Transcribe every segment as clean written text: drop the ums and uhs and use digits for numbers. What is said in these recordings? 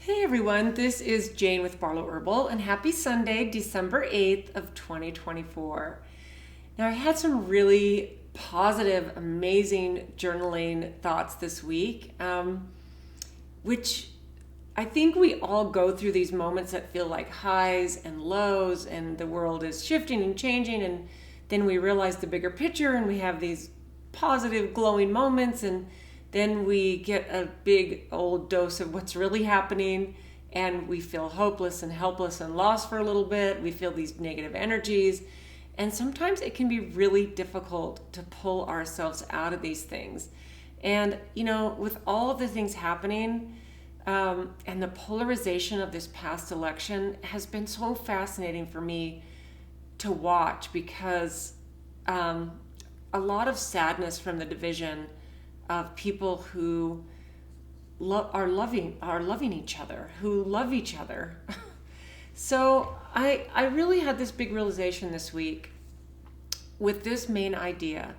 Hey everyone, this is Jane with Barlow Herbal, and happy Sunday, December 8th of 2024. Now I had some really positive, amazing journaling thoughts this week, which I think we all go through these moments that feel like highs and lows, and the world is shifting and changing, and then we realize the bigger picture and we have these positive, glowing moments, and then we get a big old dose of what's really happening, and we feel hopeless and helpless and lost for a little bit. We feel these negative energies, and sometimes it can be really difficult to pull ourselves out of these things. And, with all of the things happening, and the polarization of this past election has been so fascinating for me to watch because a lot of sadness from the division of people who are loving each other, who love each other. So I really had this big realization this week with this main idea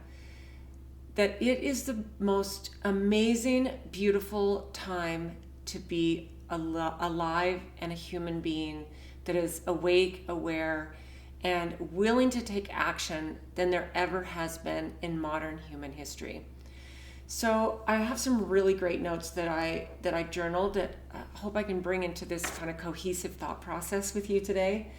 that it is the most amazing, beautiful time to be alive and a human being that is awake, aware, and willing to take action than there ever has been in modern human history. So I have some really great notes that I journaled that I hope I can bring into this kind of cohesive thought process with you today.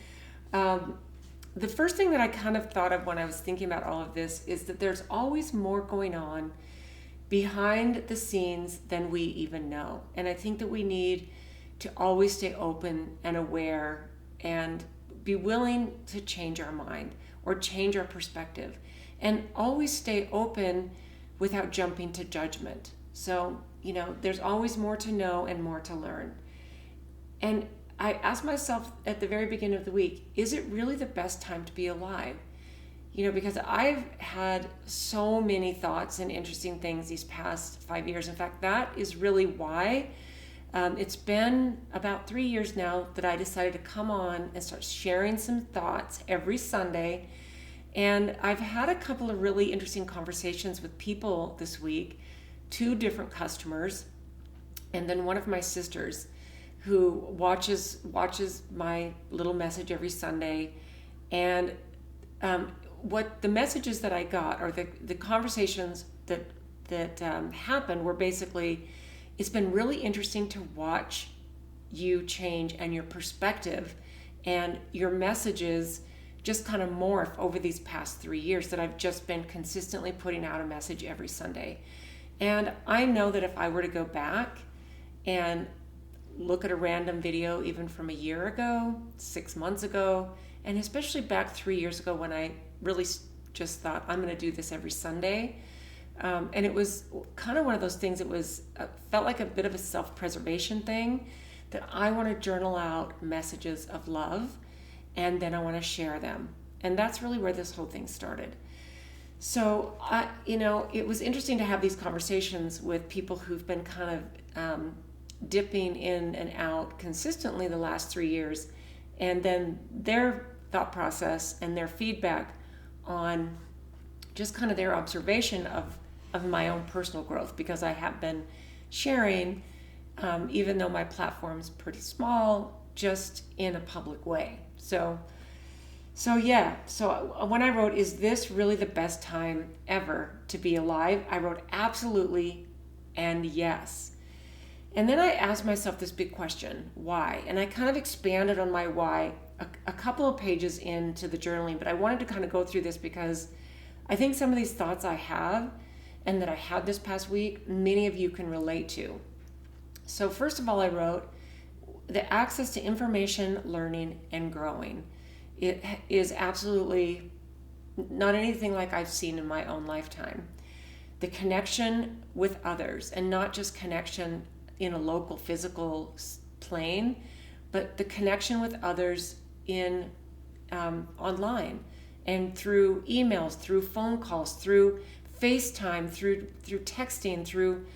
The first thing that I kind of thought of when I was thinking about all of this is that there's always more going on behind the scenes than we even know. And I think that we need to always stay open and aware and be willing to change our mind or change our perspective and always stay open without jumping to judgment. So, there's always more to know and more to learn. And I asked myself at the very beginning of the week, is it really the best time to be alive? Because I've had so many thoughts and interesting things these past 5 years. In fact, that is really why it's been about 3 years now that I decided to come on and start sharing some thoughts every Sunday. And I've had a couple of really interesting conversations with people this week, 2 different customers, and then one of my sisters who watches my little message every Sunday. And what the messages that I got, or the conversations that happened, were basically, it's been really interesting to watch you change and your perspective and your messages just kind of morph over these past 3 years that I've just been consistently putting out a message every Sunday. And I know that if I were to go back and look at a random video, even from a year ago, 6 months ago, and especially back 3 years ago when I really just thought, I'm going to do this every Sunday. And it was kind of one of those things, it was felt like a bit of a self-preservation thing, that I want to journal out messages of love, and then I want to share them. And that's really where this whole thing started. So, it was interesting to have these conversations with people who've been kind of dipping in and out consistently the last 3 years, and then their thought process and their feedback on just kind of their observation of my own personal growth, because I have been sharing, even though my platform's pretty small, just in a public way. So when I wrote, is this really the best time ever to be alive? I wrote absolutely and yes. And then I asked myself this big question, why? And I kind of expanded on my why a couple of pages into the journaling, but I wanted to kind of go through this because I think some of these thoughts I have and that I had this past week, many of you can relate to. So first of all, I wrote, the access to information, learning, and growing. It is absolutely not anything like I've seen in my own lifetime. The connection with others, and not just connection in a local physical plane, but the connection with others in online and through emails, through phone calls, through FaceTime, through texting, through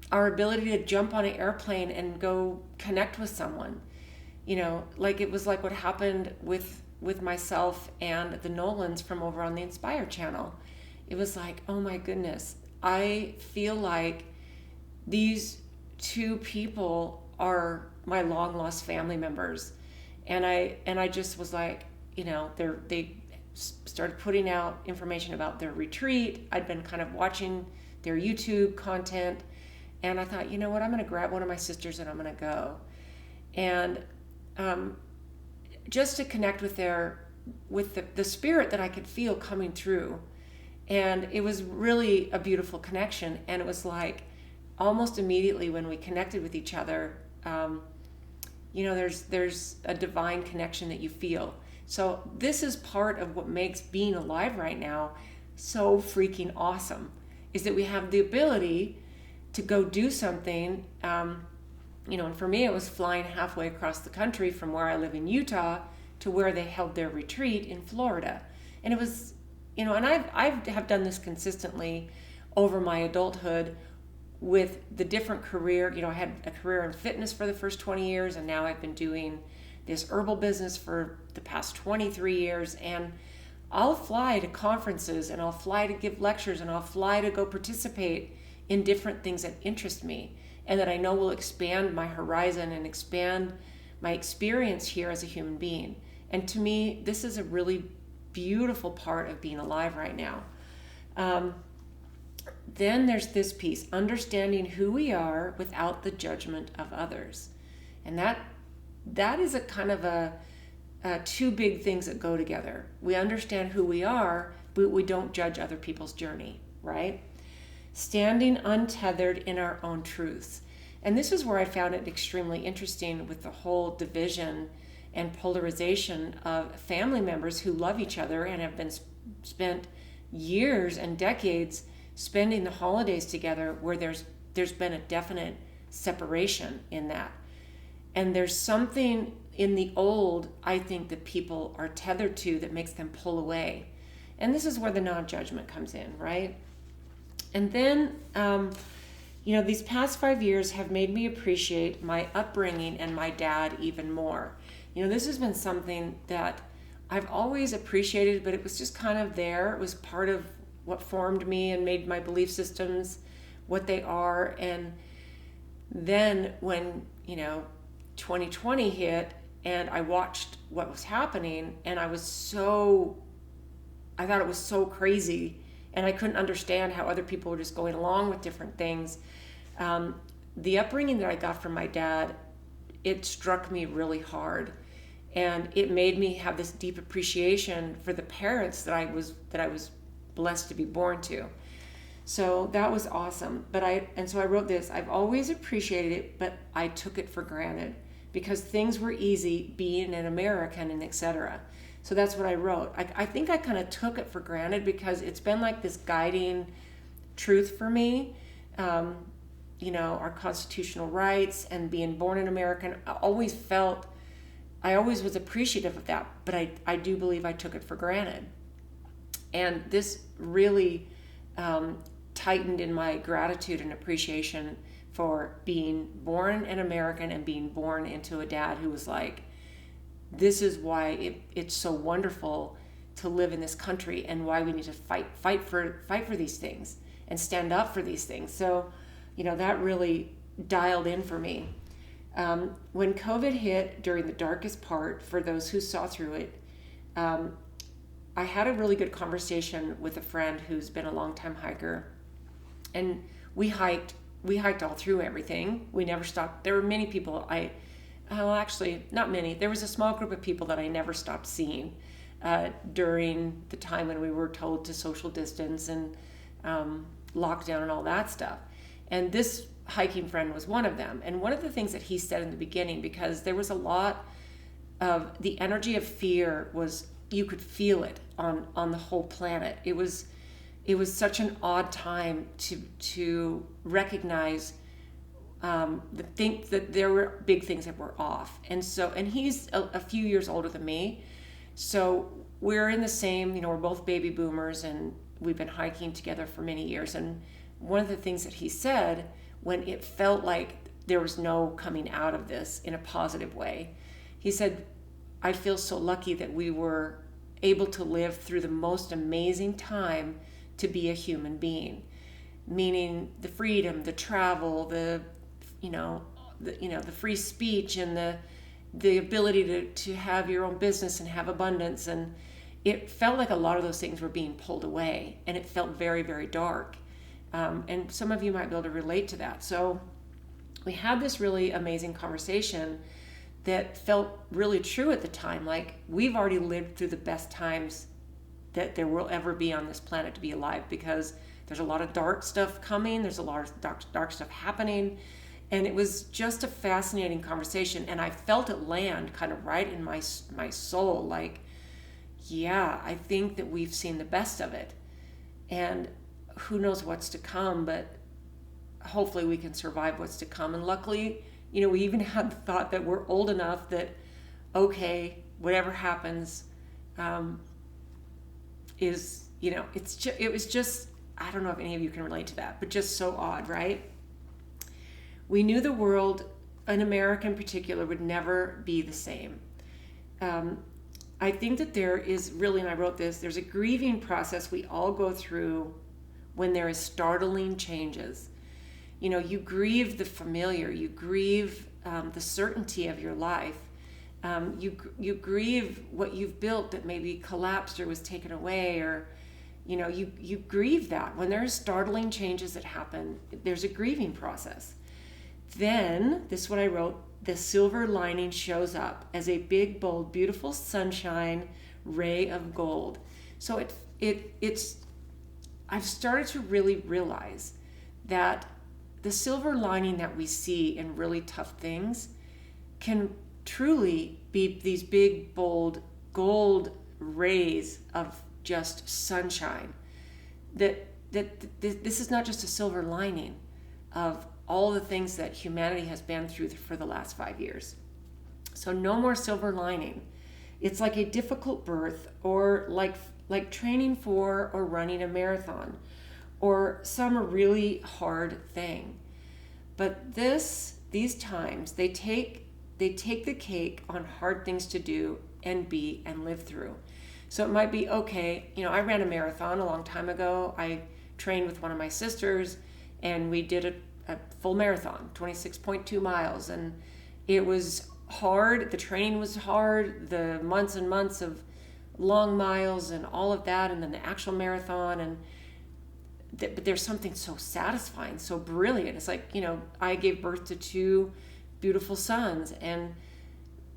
our ability to jump on an airplane and go connect with someone. Like it was like what happened with myself and the Nolans from over on the Inspire channel. It was like, oh my goodness, I feel like these two people are my long lost family members. And I just was like, they started putting out information about their retreat. I'd been kind of watching their YouTube content, and I thought, you know what, I'm going to grab one of my sisters and I'm going to go. And just to connect with the spirit that I could feel coming through. And it was really a beautiful connection. And it was like almost immediately when we connected with each other, there's a divine connection that you feel. So this is part of what makes being alive right now so freaking awesome, is that we have the ability to go do something. And for me, it was flying halfway across the country from where I live in Utah to where they held their retreat in Florida. And it was, and I have done this consistently over my adulthood with the different career. I had a career in fitness for the first 20 years, and now I've been doing this herbal business for the past 23 years. And I'll fly to conferences, and I'll fly to give lectures, and I'll fly to go participate in different things that interest me and that I know will expand my horizon and expand my experience here as a human being. And to me, this is a really beautiful part of being alive right now. Then there's this piece, understanding who we are without the judgment of others. And that is a kind of a two big things that go together. We understand who we are, but we don't judge other people's journey, right? Standing untethered in our own truths. And this is where I found it extremely interesting with the whole division and polarization of family members who love each other and have been spent years and decades spending the holidays together, where there's been a definite separation in that. And there's something in the old, I think, that people are tethered to that makes them pull away. And this is where the non-judgment comes in, right? And then, these past 5 years have made me appreciate my upbringing and my dad even more. This has been something that I've always appreciated, but it was just kind of there. It was part of what formed me and made my belief systems what they are. And then when, 2020 hit and I watched what was happening, and I thought it was so crazy, and I couldn't understand how other people were just going along with different things. The upbringing that I got from my dad, it struck me really hard, and it made me have this deep appreciation for the parents that I was blessed to be born to. So that was awesome. So I wrote this: I've always appreciated it, but I took it for granted because things were easy being an American and etc. So that's what I wrote. I think I kind of took it for granted because it's been like this guiding truth for me. Our constitutional rights and being born an American, I always was appreciative of that, but I do believe I took it for granted. And this really tightened in my gratitude and appreciation for being born an American and being born into a dad who was like, this is why it's so wonderful to live in this country, and why we need to fight for these things and stand up for these things. So, that really dialed in for me. When COVID hit during the darkest part, for those who saw through it, I had a really good conversation with a friend who's been a longtime hiker, and we hiked all through everything. We never stopped. There were many people not many. There was a small group of people that I never stopped seeing during the time when we were told to social distance and lockdown and all that stuff. And this hiking friend was one of them. And one of the things that he said in the beginning, because there was a lot of the energy of fear, was you could feel it on the whole planet. It was such an odd time to recognize that there were big things that were off. And he's a few years older than me. So we're in the same, we're both baby boomers, and we've been hiking together for many years. And one of the things that he said, when it felt like there was no coming out of this in a positive way, he said, I feel so lucky that we were able to live through the most amazing time to be a human being. Meaning the freedom, the travel, the the free speech and the ability to have your own business and have abundance. And it felt like a lot of those things were being pulled away, and it felt very, very dark. And some of you might be able to relate to that. So we had this really amazing conversation that felt really true at the time. Like, we've already lived through the best times that there will ever be on this planet to be alive, because there's a lot of dark stuff coming. There's a lot of dark stuff happening. And it was just a fascinating conversation. And I felt it land kind of right in my soul. Like, yeah, I think that we've seen the best of it. And who knows what's to come, but hopefully we can survive what's to come. And luckily, we even had the thought that we're old enough that, okay, whatever happens, it was just, I don't know if any of you can relate to that, but just so odd, right? We knew the world, in America in particular, would never be the same. I think that there is really, and I wrote this, there's a grieving process we all go through when there is startling changes. You grieve the familiar, you grieve the certainty of your life. You grieve what you've built that maybe collapsed or was taken away, or you grieve that. When there's startling changes that happen, there's a grieving process. Then, this is what I wrote, the silver lining shows up as a big, bold, beautiful sunshine ray of gold. So it's I've started to really realize that the silver lining that we see in really tough things can truly be these big, bold, gold rays of just sunshine. That this is not just a silver lining of all the things that humanity has been through for the last 5 years. So no more silver lining. It's like a difficult birth, or like training for or running a marathon, or some really hard thing. But these times, they take the cake on hard things to do and be and live through. So it might be, okay, I ran a marathon a long time ago. I trained with one of my sisters, and we did a full marathon, 26.2 miles. And it was hard. The training was hard, the months and months of long miles and all of that, and then the actual marathon. But there's something so satisfying, so brilliant. It's like, I gave birth to 2 beautiful sons, and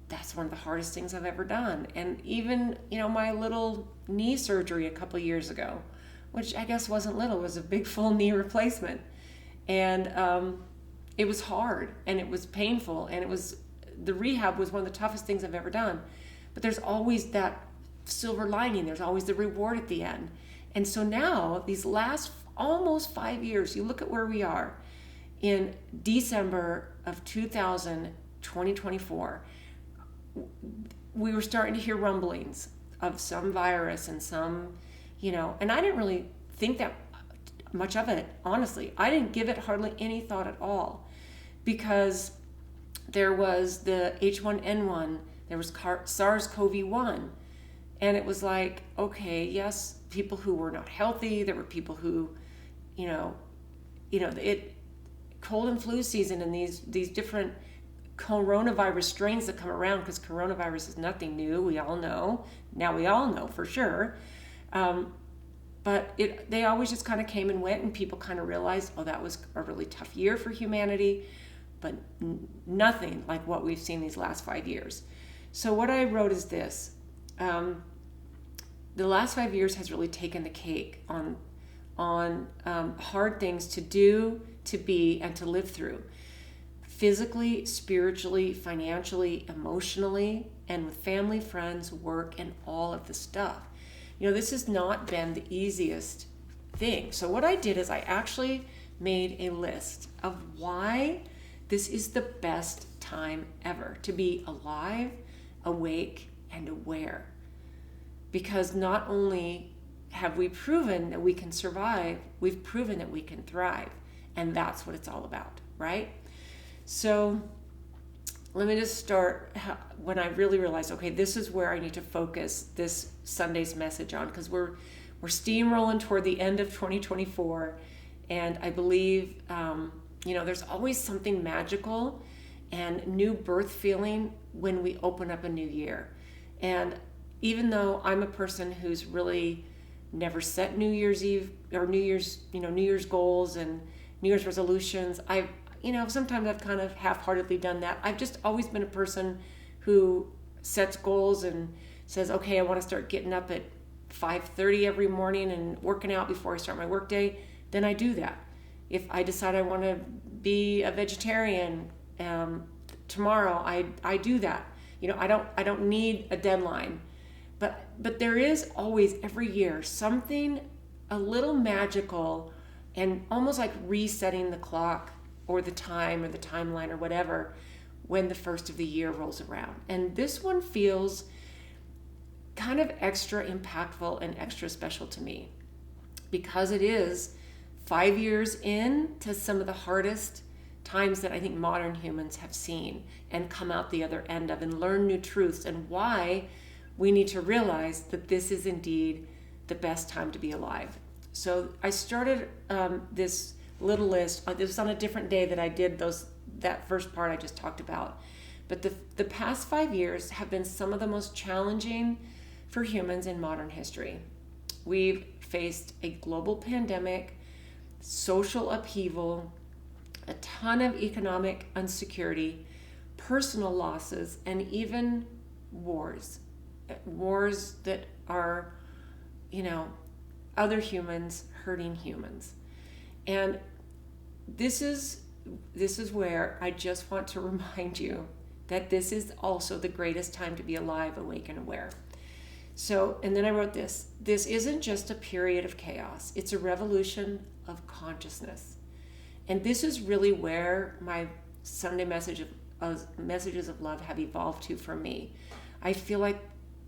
that's one of the hardest things I've ever done. And even, my little knee surgery a couple years ago, which I guess wasn't little, it was a big full knee replacement. And it was hard, and it was painful, and the rehab was one of the toughest things I've ever done. But there's always that silver lining. There's always the reward at the end. And so now, these last almost 5 years, you look at where we are in December of 2024, we were starting to hear rumblings of some virus and some, and I didn't really think that much of it, honestly. I didn't give it hardly any thought at all, because there was the H1N1, there was SARS-CoV-1, and it was like, okay, yes, people who were not healthy, there were people who, cold and flu season, and these different coronavirus strains that come around, because coronavirus is nothing new, we all know. Now we all know for sure. But they always just kind of came and went, and people kind of realized, oh, that was a really tough year for humanity, but nothing like what we've seen these last 5 years. So what I wrote is this. The last 5 years has really taken the cake on hard things to do, to be, and to live through. Physically, spiritually, financially, emotionally, and with family, friends, work, and all of the stuff. This has not been the easiest thing. So what I did is I actually made a list of why this is the best time ever to be alive, awake, and aware. Because not only have we proven that we can survive, we've proven that we can thrive. And that's what it's all about, right? So let me just start when I really realized, okay, this is where I need to focus this Sunday's message on, because we're steamrolling toward the end of 2024, and I believe there's always something magical and new birth feeling when we open up a new year. And even though I'm a person who's really never set New Year's Eve or New Year's goals and New Year's resolutions, sometimes I've kind of half-heartedly done that. I've just always been a person who sets goals and says, okay, I want to start getting up at 5:30 every morning and working out before I start my workday, then I do that. If I decide I want to be a vegetarian tomorrow, I do that. I don't need a deadline, but there is always every year something a little magical and almost like resetting the clock or the time or the timeline or whatever when the first of the year rolls around. And this one feels kind of extra impactful and extra special to me because it is 5 years in to some of the hardest times that I think modern humans have seen and come out the other end of and learn new truths and why we need to realize that this is indeed the best time to be alive. So I started this little list. This was on a different day that I did that first part I just talked about. But the past 5 years have been some of the most challenging for humans in modern history. We've faced a global pandemic, social upheaval, a ton of economic insecurity, personal losses, and even wars. Wars that are, other humans hurting humans. And this is where I just want to remind you that this is also the greatest time to be alive, awake, and aware. So, and then I wrote this isn't just a period of chaos, it's a revolution of consciousness. And this is really where my Sunday messages of love have evolved to for me. I feel like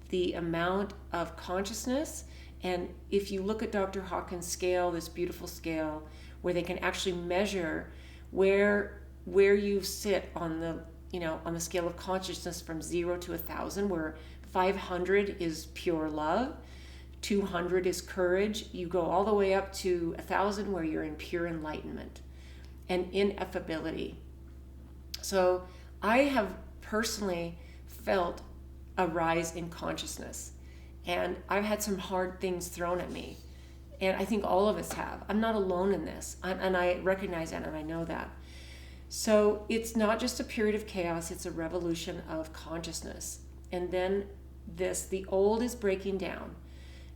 the amount of consciousness, and if you look at Dr. Hawkins' scale, this beautiful scale, where they can actually measure where you sit on the scale of consciousness from 0 to 1,000, where 500 is pure love, 200 is courage. You go all the way up to 1,000 where you're in pure enlightenment and ineffability. So I have personally felt a rise in consciousness, and I've had some hard things thrown at me, and I think all of us have. I'm not alone in this, and I recognize that and I know that. So it's not just a period of chaos, it's a revolution of consciousness. And then the old is breaking down,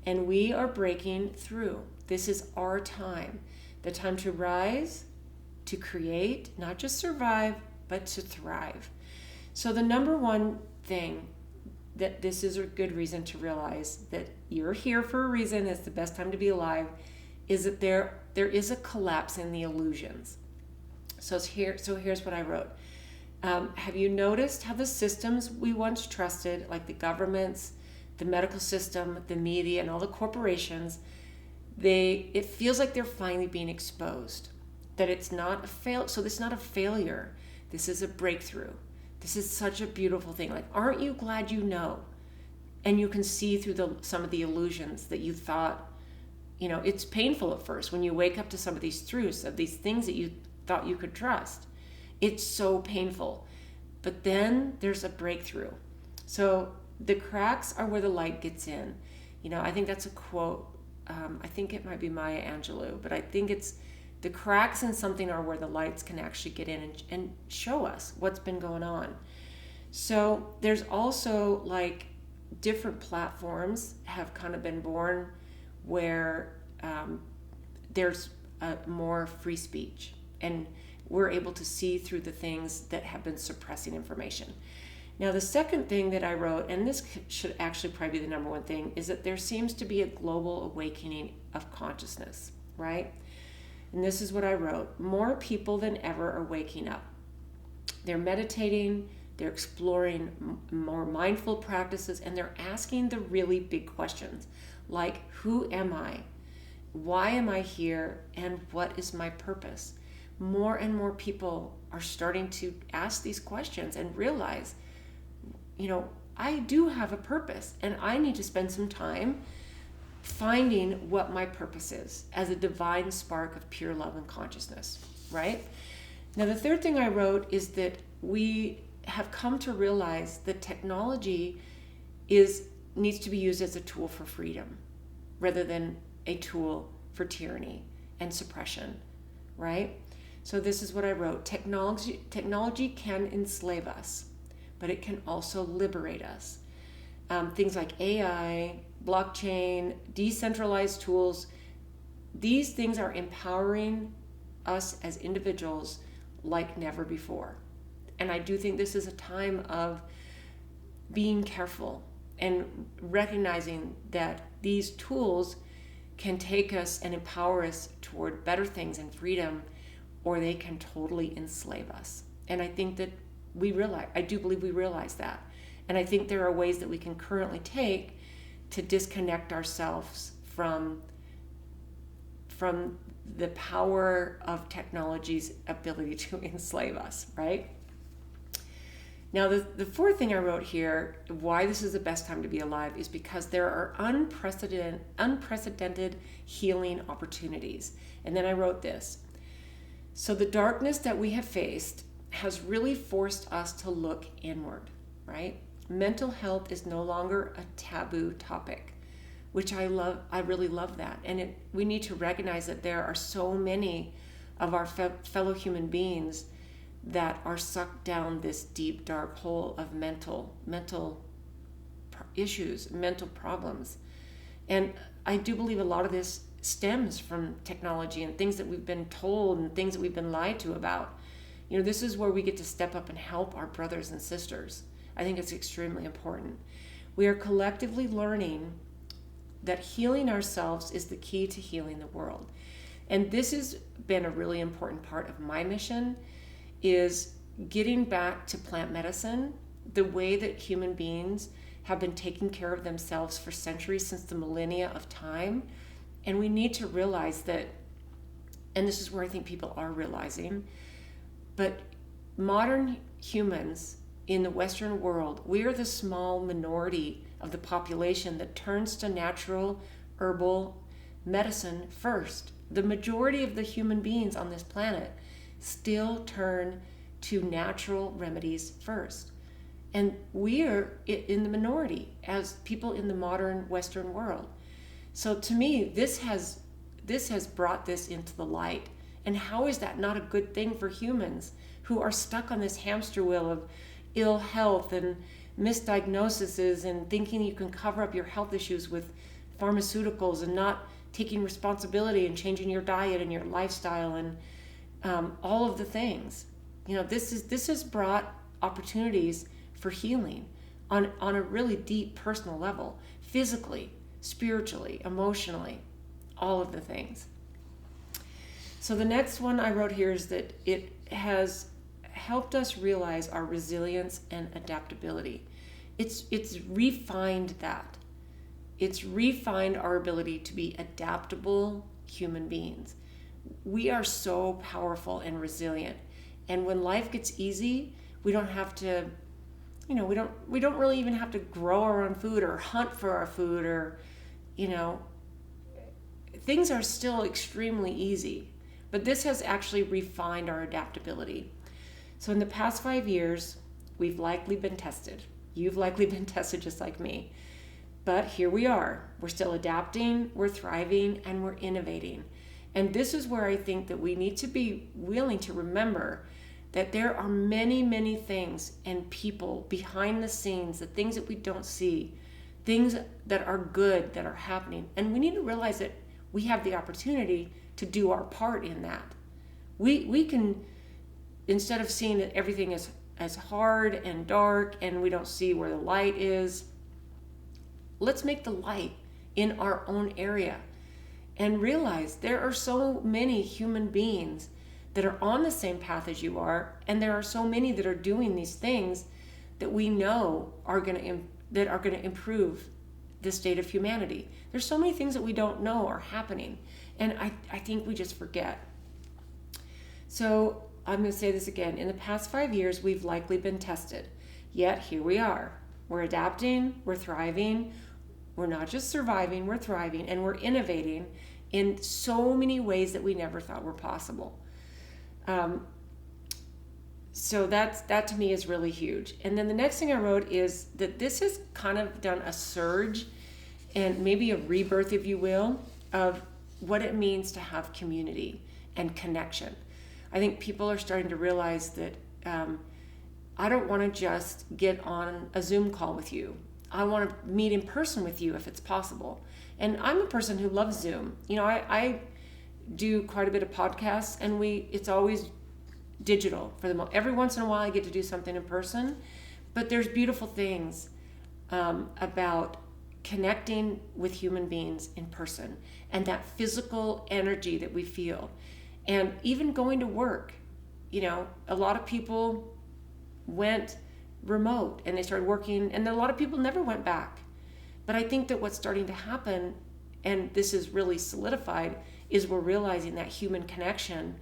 and we are breaking through. This is our time, the time to rise, to create, not just survive, but to thrive. So the number one thing that this is a good reason to realize that you're here for a reason, it's the best time to be alive, is that there is a collapse in the illusions. So here's what I wrote. Have you noticed how the systems we once trusted, like the governments, the medical system, the media, and all the corporations, it feels like they're finally being exposed. That it's not a fail. So this is not a failure. This is a breakthrough. This is such a beautiful thing. Like, aren't you glad you know? And you can see through some of the illusions that you thought, it's painful at first when you wake up to some of these truths, of these things that you thought you could trust. It's so painful. But then there's a breakthrough. So the cracks are where the light gets in. I think that's a quote. I think it might be Maya Angelou, but I think it's the cracks in something are where the lights can actually get in and show us what's been going on. So there's also like different platforms have kind of been born where there's more free speech, and we're able to see through the things that have been suppressing information. Now, the second thing that I wrote, and this should actually probably be the number one thing, is that there seems to be a global awakening of consciousness, right? And this is what I wrote. More people than ever are waking up. They're meditating, they're exploring more mindful practices, and they're asking the really big questions, like, who am I? Why am I here? And what is my purpose? More and more people are starting to ask these questions and realize, I do have a purpose, and I need to spend some time finding what my purpose is as a divine spark of pure love and consciousness, right? Now, the third thing I wrote is that we have come to realize that technology needs to be used as a tool for freedom rather than a tool for tyranny and suppression, right? So this is what I wrote. Technology can enslave us, but it can also liberate us. Things like AI, blockchain, decentralized tools, these things are empowering us as individuals like never before. And I do think this is a time of being careful and recognizing that these tools can take us and empower us toward better things and freedom, or they can totally enslave us. And I think that I do believe we realize that. And I think there are ways that we can currently take to disconnect ourselves from the power of technology's ability to enslave us, right? Now, the fourth thing I wrote here, why this is the best time to be alive, is because there are unprecedented healing opportunities. And then I wrote this. So the darkness that we have faced has really forced us to look inward, right? Mental health is no longer a taboo topic, which I love. I really love that. And we need to recognize that there are so many of our fellow human beings that are sucked down this deep, dark hole of mental issues, mental problems. And I do believe a lot of this stems from technology and things that we've been told and things that we've been lied to about. You know, this is where we get to step up and help our brothers and sisters. I think it's extremely important. We are collectively learning that healing ourselves is the key to healing the world. And this has been a really important part of my mission, is getting back to plant medicine, the way that human beings have been taking care of themselves for centuries, since the millennia of time. And we need to realize that, and this is where I think people are realizing, but modern humans in the Western world, we are the small minority of the population that turns to natural herbal medicine first. The majority of the human beings on this planet still turn to natural remedies first. And we are in the minority as people in the modern Western world. So to me, this has brought this into the light. And how is that not a good thing for humans who are stuck on this hamster wheel of ill health and misdiagnoses and thinking you can cover up your health issues with pharmaceuticals and not taking responsibility and changing your diet and your lifestyle and all of the things. You know, this has brought opportunities for healing on a really deep personal level, physically, spiritually, emotionally, all of the things. So the next one I wrote here is that it has helped us realize our resilience and adaptability. It's refined that. It's refined our ability to be adaptable human beings. We are so powerful and resilient. And when life gets easy, we don't have to, we don't really even have to grow our own food or hunt for our food, or, things are still extremely easy. But this has actually refined our adaptability. So in the past 5 years, we've likely been tested. You've likely been tested just like me. But here we are. We're still adapting, we're thriving, and we're innovating. And this is where I think that we need to be willing to remember that there are many, many things and people behind the scenes, the things that we don't see, things that are good that are happening. And we need to realize that we have the opportunity to do our part in that. We can, instead of seeing that everything is as hard and dark and we don't see where the light is, let's make the light in our own area and realize there are so many human beings that are on the same path as you are, and there are so many that are doing these things that we know are going to improve the state of humanity. There's so many things that we don't know are happening, and I think we just forget. So I'm going to say this again. In the past 5 years, we've likely been tested. Yet here we are. We're adapting, we're thriving. We're not just surviving, we're thriving, and we're innovating in so many ways that we never thought were possible. So that to me is really huge. And then the next thing I wrote is that this has kind of done a surge and maybe a rebirth, if you will, of what it means to have community and connection. I think people are starting to realize that I don't want to just get on a Zoom call with you. I want to meet in person with you if it's possible. And I'm a person who loves Zoom. I do quite a bit of podcasts, and it's always digital for the most. Every once in a while I get to do something in person, but there's beautiful things about connecting with human beings in person and that physical energy that we feel. And even going to work, a lot of people went remote and they started working, and a lot of people never went back. But I think that what's starting to happen, and this is really solidified, is we're realizing that human connection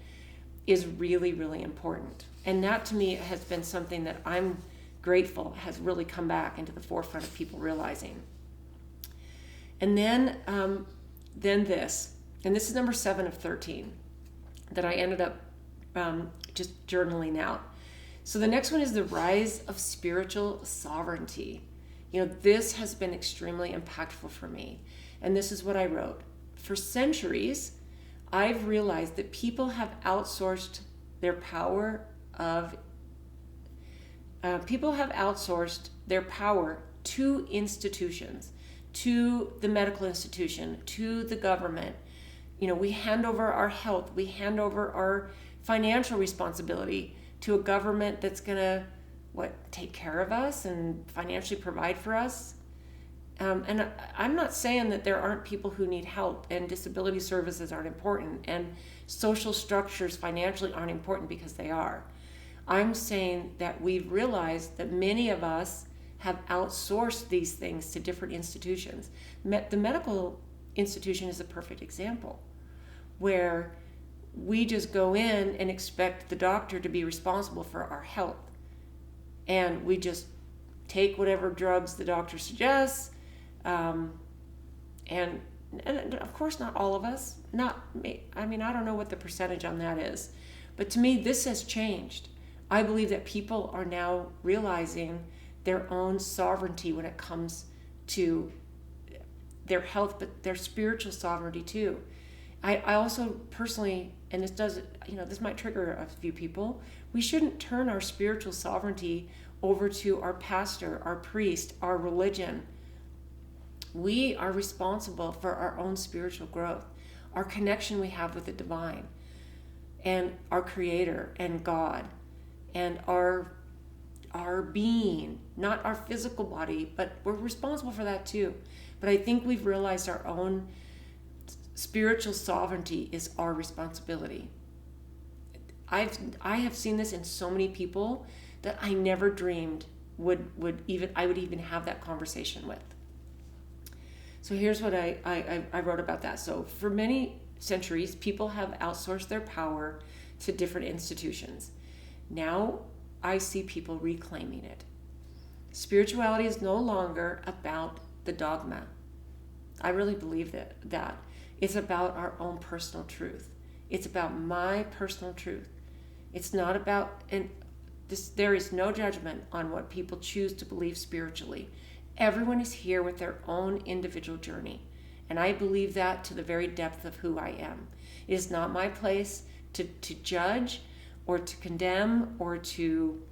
is really, really important. And that to me has been something that I'm grateful has really come back into the forefront of people realizing. And then this, and this is number 7 of 13 that I ended up just journaling out. So the next one is the rise of spiritual sovereignty. This has been extremely impactful for me. And this is what I wrote. For centuries, I've realized that people have outsourced their power to institutions, to the medical institution, to the government. We hand over our health, we hand over our financial responsibility to a government that's going to take care of us and financially provide for us. And I'm not saying that there aren't people who need help and disability services aren't important and social structures financially aren't important, because they are. I'm saying that we've realized that many of us have outsourced these things to different institutions. The medical institution is a perfect example, where we just go in and expect the doctor to be responsible for our health. And we just take whatever drugs the doctor suggests. And of course, not all of us. I don't know what the percentage on that is. But to me, this has changed. I believe that people are now realizing their own sovereignty when it comes to their health, but their spiritual sovereignty too. I also personally, and this might trigger a few people, we shouldn't turn our spiritual sovereignty over to our pastor, our priest, our religion. We are responsible for our own spiritual growth, our connection we have with the divine and our Creator and God and our being, not our physical body, but we're responsible for that too. But I think we've realized our own spiritual sovereignty is our responsibility. I have seen this in so many people that I never dreamed I would even have that conversation with. So here's what I wrote about that. So for many centuries, people have outsourced their power to different institutions. Now I see people reclaiming it. Spirituality is no longer about the dogma. I really believe that. It's about our own personal truth. It's about my personal truth. It's not about, there is no judgment on what people choose to believe spiritually. Everyone is here with their own individual journey. And I believe that to the very depth of who I am. It is not my place to judge or to condemn or to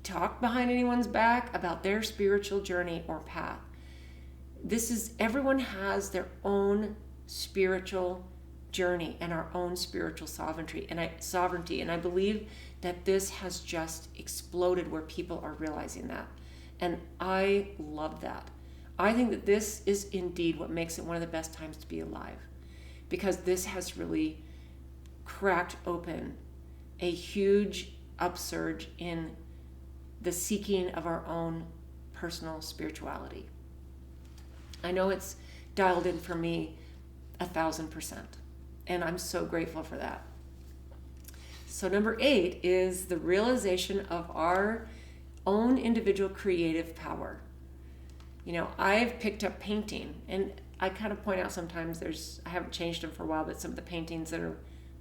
talk behind anyone's back about their spiritual journey or path. Everyone has their own spiritual journey and our own spiritual sovereignty. And I believe that this has just exploded where people are realizing that. And I love that. I think that this is indeed what makes it one of the best times to be alive, because this has really cracked open a huge upsurge in the seeking of our own personal spirituality. I know it's dialed in for me 1,000%, and I'm so grateful for that. So number 8 is the realization of our own individual creative power. I've picked up painting, and I kind of point out sometimes I haven't changed them for a while, but some of the paintings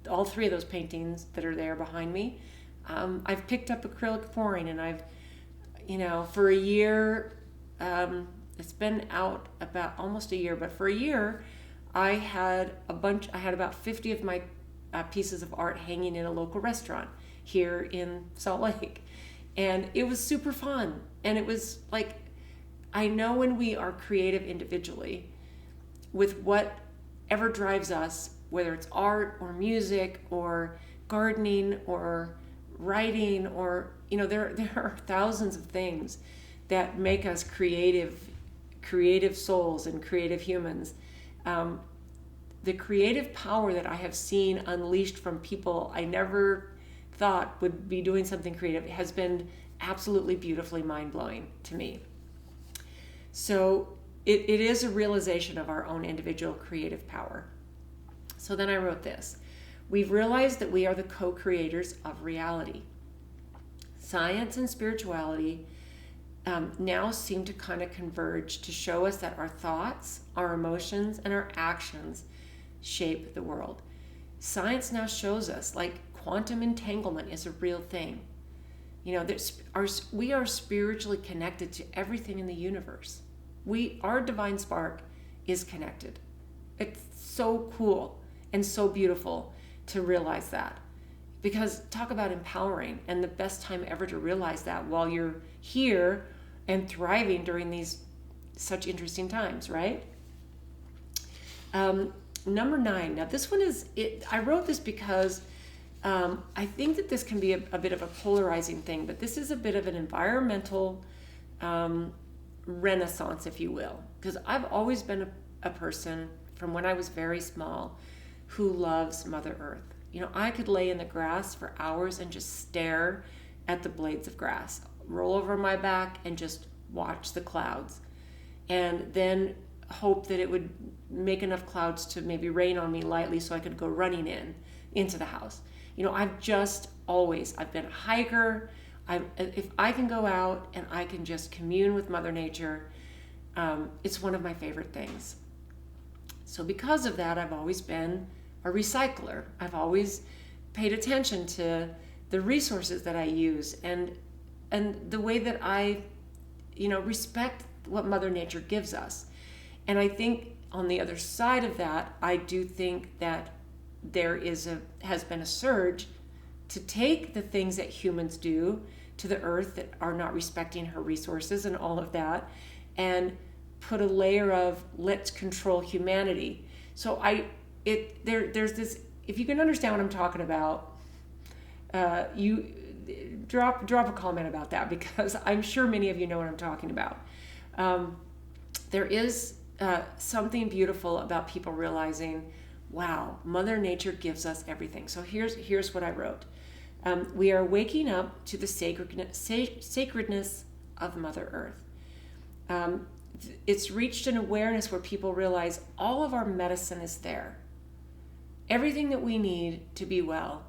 all 3 of those paintings that are there behind me I've picked up acrylic pouring, and I've, for a year, it's been out about almost a year, but for a year, I had about 50 of my pieces of art hanging in a local restaurant here in Salt Lake. And it was super fun. And it was like, I know when we are creative individually with whatever drives us, whether it's art or music or gardening or writing, or there are thousands of things that make us creative souls and creative humans. The creative power that I have seen unleashed from people I never thought would be doing something creative has been absolutely beautifully mind-blowing to me. So it is a realization of our own individual creative power. So then I wrote this. We've realized that we are the co-creators of reality. Science and spirituality now seem to kind of converge to show us that our thoughts, our emotions, and our actions shape the world. Science now shows us, like, quantum entanglement is a real thing. We are spiritually connected to everything in the universe. Our divine spark is connected. It's so cool and so beautiful to realize that. Because talk about empowering, and the best time ever to realize that while you're here and thriving during these such interesting times, right? Number 9. Now this one I wrote this because I think that this can be a bit of a polarizing thing, but this is a bit of an environmental renaissance, if you will. Because I've always been a person from when I was very small who loves Mother Earth. I could lay in the grass for hours and just stare at the blades of grass, roll over my back and just watch the clouds, and then hope that it would make enough clouds to maybe rain on me lightly so I could go running into the house. I've been a hiker. If I can go out and I can just commune with Mother Nature, it's one of my favorite things. So because of that, I've always been a recycler. I've always paid attention to the resources that I use and the way that I, respect what Mother Nature gives us. And I think on the other side of that, I do think that there has been a surge to take the things that humans do to the earth that are not respecting her resources and all of that, and put a layer of let's control humanity. So there's this, if you can understand what I'm talking about, you drop a comment about that, because I'm sure many of you know what I'm talking about. There is something beautiful about people realizing, wow, Mother Nature gives us everything. So here's what I wrote. We are waking up to the sacredness of Mother Earth. It's reached an awareness where people realize all of our medicine is there. Everything that we need to be well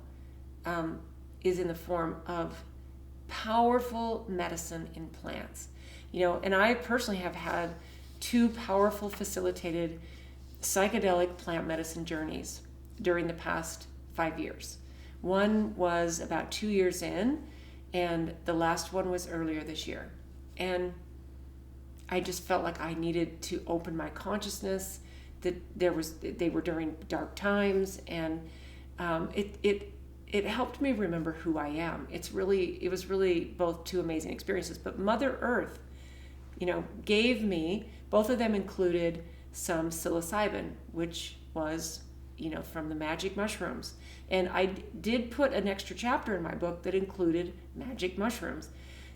is in the form of powerful medicine in plants. And I personally have had 2 powerful facilitated psychedelic plant medicine journeys during the past 5 years. One was about 2 years in, and the last one was earlier this year. And I just felt like I needed to open my consciousness, that they were during dark times, and it helped me remember who I am. It was really both 2 amazing experiences. But Mother Earth, gave me, both of them included some psilocybin, which was, from the magic mushrooms. And I did put an extra chapter in my book that included magic mushrooms.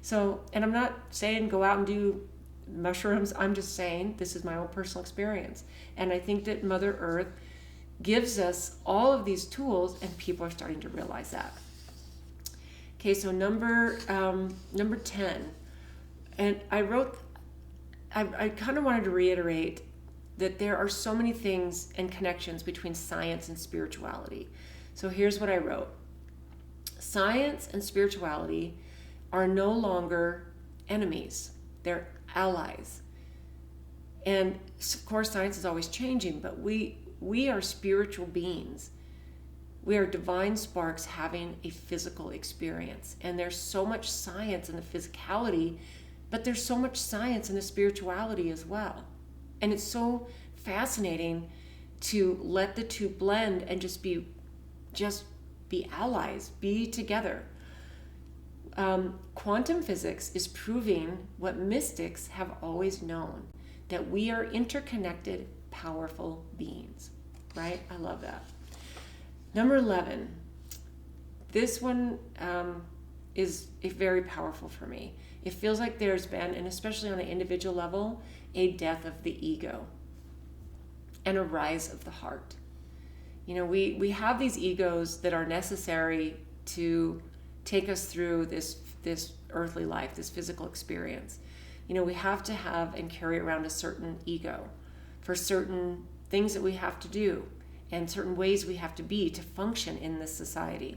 So, and I'm not saying go out and do mushrooms. I'm just saying this is my own personal experience. And I think that Mother Earth gives us all of these tools, and people are starting to realize that. Okay, so number 10. And I kind of wanted to reiterate that there are so many things and connections between science and spirituality. So here's what I wrote. Science and spirituality are no longer enemies. They're allies. And of course, science is always changing, but we are spiritual beings. We are divine sparks having a physical experience. And there's so much science in the physicality, but there's so much science in the spirituality as well. And it's so fascinating to let the two blend and just be allies, be together. Quantum physics is proving what mystics have always known, that we are interconnected, powerful beings, right? I love that. Number 11, this one is very powerful for me. It feels like there's been, and especially on an individual level, a death of the ego and a rise of the heart. You know, we have these egos that are necessary to take us through this earthly life, this physical experience. You know, we have to have and carry around a certain ego for certain things that we have to do and certain ways we have to be to function in this society.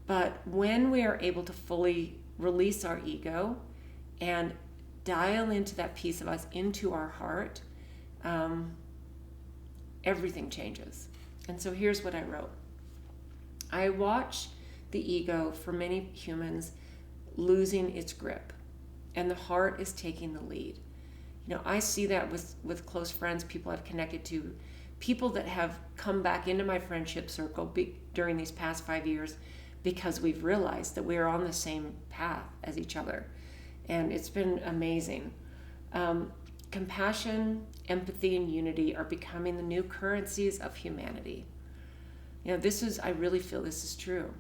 But when we are able to fully release our ego and dial into that piece of us, into our heart, everything changes. And so here's what I wrote. I watch the ego, for many humans, losing its grip, and the heart is taking the lead. You know, I see that with close friends, people I've connected to, people that have come back into my friendship circle during these past 5 years, because we've realized that we are on the same path as each other. And it's been amazing. Compassion, empathy, and unity are becoming the new currencies of humanity. You know, I really feel this is true.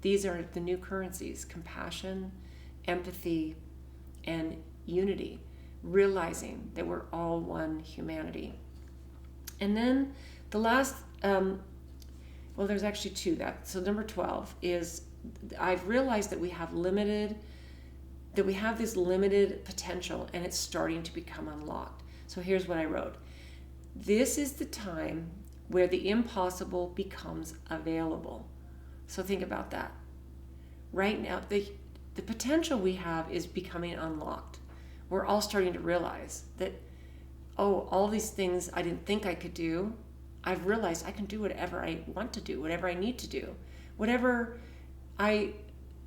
These are the new currencies: compassion, empathy, and unity, realizing that we're all one humanity. And then the last, there's actually two. So number 12 is, I've realized that we have this limited potential, and it's starting to become unlocked. So here's what I wrote. This is the time where the impossible becomes available. So think about that. Right now, the potential we have is becoming unlocked. We're all starting to realize that, all these things I didn't think I could do, I've realized I can do whatever I want to do, whatever I need to do. Whatever I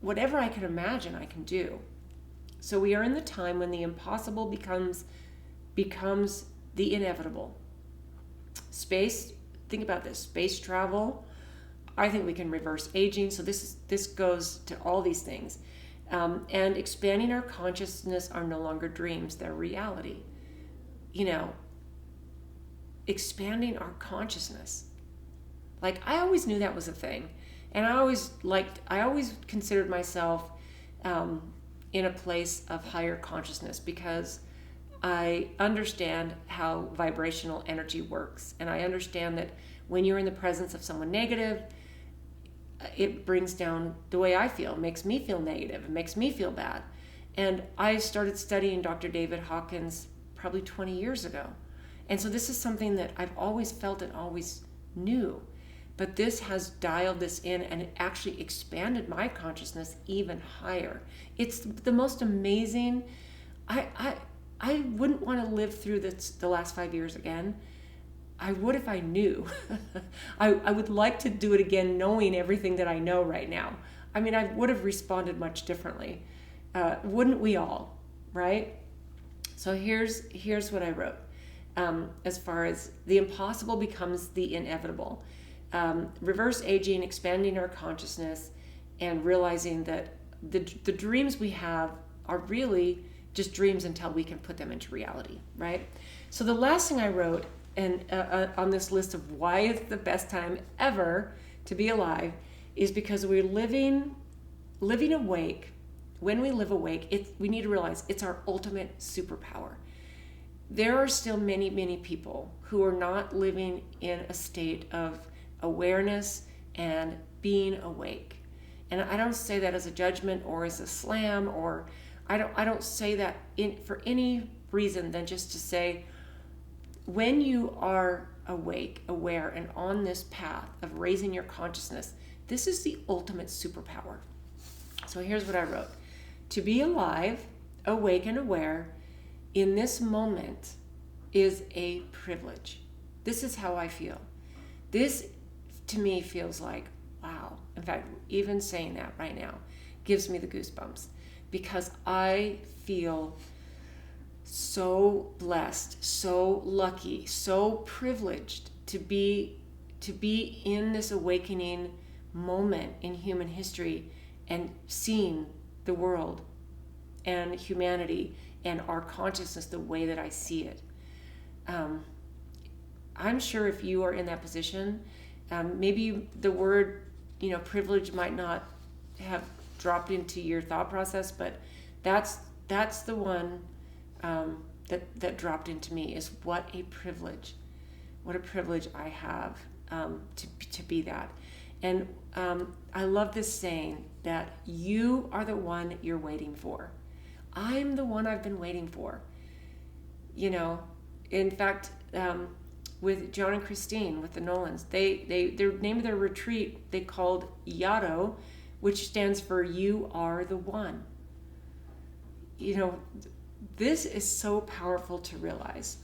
can imagine, I can do. So we are in the time when the impossible becomes the inevitable. Space, think about this, space travel. I think we can reverse aging. So this goes to all these things. And expanding our consciousness are no longer dreams, they're reality. You know, expanding our consciousness. Like, I always knew that was a thing. And I always considered myself in a place of higher consciousness, because I understand how vibrational energy works. And I understand that when you're in the presence of someone negative, it brings down the way I feel, makes me feel negative, it makes me feel bad. And I started studying Dr. David Hawkins probably 20 years ago. And so this is something that I've always felt and always knew. But this has dialed this in, and it actually expanded my consciousness even higher. It's the most amazing. I wouldn't want to live through the last 5 years again. I would if I knew. I would like to do it again knowing everything that I know right now. I mean, I would have responded much differently. Wouldn't we all, right? So here's what I wrote. As far as the impossible becomes the inevitable. Reverse aging, expanding our consciousness, and realizing that the dreams we have are really just dreams until we can put them into reality, right? So the last thing I wrote, and on this list of why it's the best time ever to be alive, is because we're living awake. When we live awake, we need to realize it's our ultimate superpower. There are still many, many people who are not living in a state of awareness and being awake. And I don't say that as a judgment or as a slam, or I don't say that for any reason than just to say, when you are awake, aware, and on this path of raising your consciousness, this is the ultimate superpower. So here's what I wrote. To be alive, awake, and aware in this moment is a privilege. This is how I feel. This, to me feels like, wow. In fact, even saying that right now gives me the goosebumps, because I feel so blessed, so lucky, so privileged to be in this awakening moment in human history and seeing the world and humanity and our consciousness the way that I see it. I'm sure if you are in that position, maybe the word, privilege might not have dropped into your thought process, but that's the one that dropped into me, is what a privilege I have to be that. And I love this saying that you are the one you're waiting for. I'm the one I've been waiting for. In fact, with John and Christine, with the Nolans, their name of their retreat, they called Yado, which stands for You Are the One. This is so powerful to realize.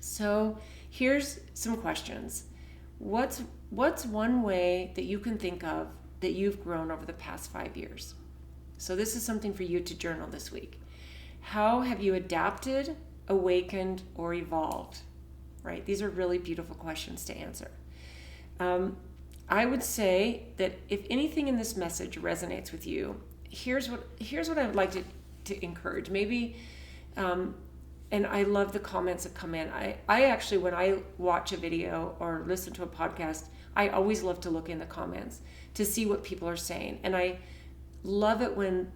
So here's some questions. What's one way that you can think of that you've grown over the past 5 years? So this is something for you to journal this week. How have you adapted, awakened, or evolved? Right? These are really beautiful questions to answer. I would say that if anything in this message resonates with you, here's what I would like to encourage. Maybe, and I love the comments that come in. I actually, when I watch a video or listen to a podcast, I always love to look in the comments to see what people are saying. And I love it when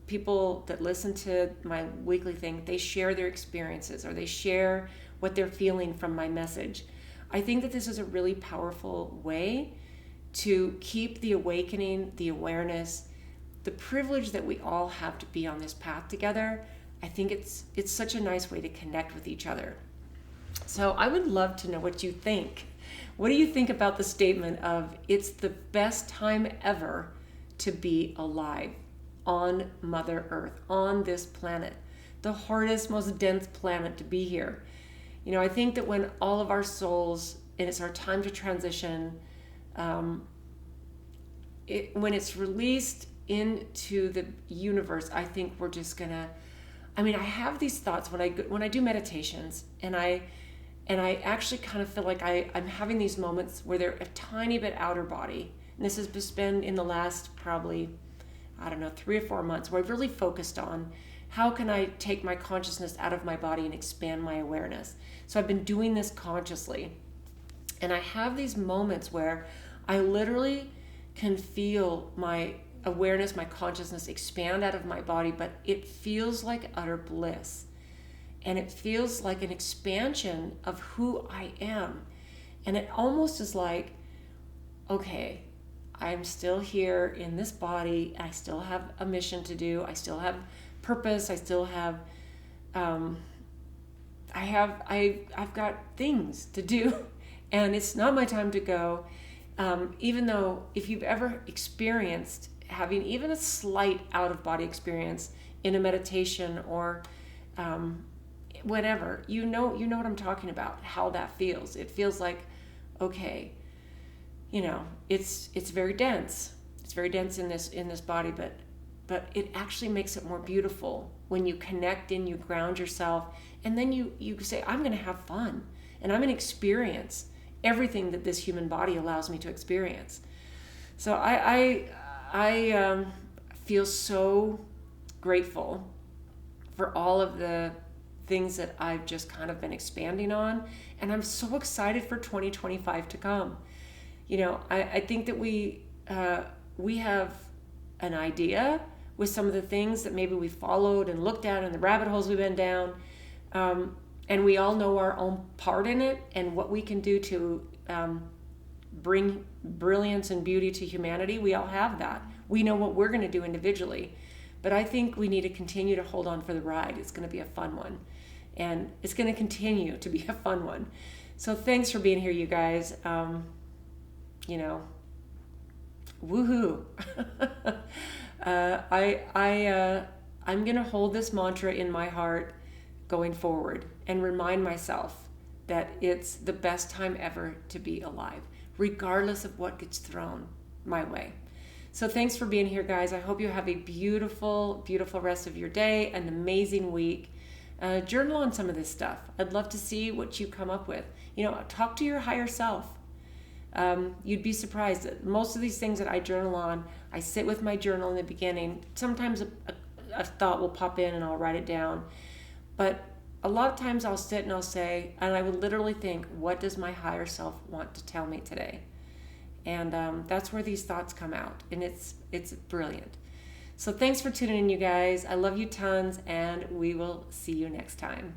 people that listen to my weekly thing, they share their experiences or they share what they're feeling from my message. I think that this is a really powerful way to keep the awakening, the awareness, the privilege that we all have to be on this path together. I think it's such a nice way to connect with each other. So I would love to know what you think. What do you think about the statement of it's the best time ever to be alive on Mother Earth, on this planet, the hardest, most dense planet to be here? I think that when all of our souls, and it's our time to transition, when it's released into the universe, I think we're just gonna, I have these thoughts when I do meditations, and I actually kind of feel like I'm having these moments where they're a tiny bit outer body. And this has been in the last probably, 3 or 4 months, where I've really focused on how can I take my consciousness out of my body and expand my awareness. So I've been doing this consciously. And I have these moments where I literally can feel my awareness, my consciousness expand out of my body, but it feels like utter bliss. And it feels like an expansion of who I am. And it almost is like, okay, I'm still here in this body. I still have a mission to do. I still have purpose. I still have, I've got things to do, and it's not my time to go. Even though if you've ever experienced having even a slight out of body experience in a meditation or whatever, you know what I'm talking about, how that feels. It feels like, okay, it's very dense. It's very dense in this body, but it actually makes it more beautiful when you connect and you ground yourself, and then you say, I'm going to have fun, and I'm going to experience everything that this human body allows me to experience. So I feel so grateful for all of the things that I've just kind of been expanding on, and I'm so excited for 2025 to come. I think that we have an idea with some of the things that maybe we followed and looked at and the rabbit holes we've been down, and we all know our own part in it and what we can do to bring brilliance and beauty to humanity. We all have that. We know what we're going to do individually, but I think we need to continue to hold on for the ride. It's going to be a fun one, and it's going to continue to be a fun one. So thanks for being here, you guys. Woohoo. I'm going to hold this mantra in my heart going forward and remind myself that it's the best time ever to be alive. regardless of what gets thrown my way. So thanks for being here, guys. I hope you have a beautiful, beautiful rest of your day, an amazing week. Journal on some of this stuff. I'd love to see what you come up with. Talk to your higher self. You'd be surprised that most of these things that I journal on, I sit with my journal in the beginning. Sometimes a thought will pop in and I'll write it down. But a lot of times I'll sit and I'll say, and I would literally think, what does my higher self want to tell me today? And that's where these thoughts come out. And it's brilliant. So thanks for tuning in, you guys. I love you tons, and we will see you next time.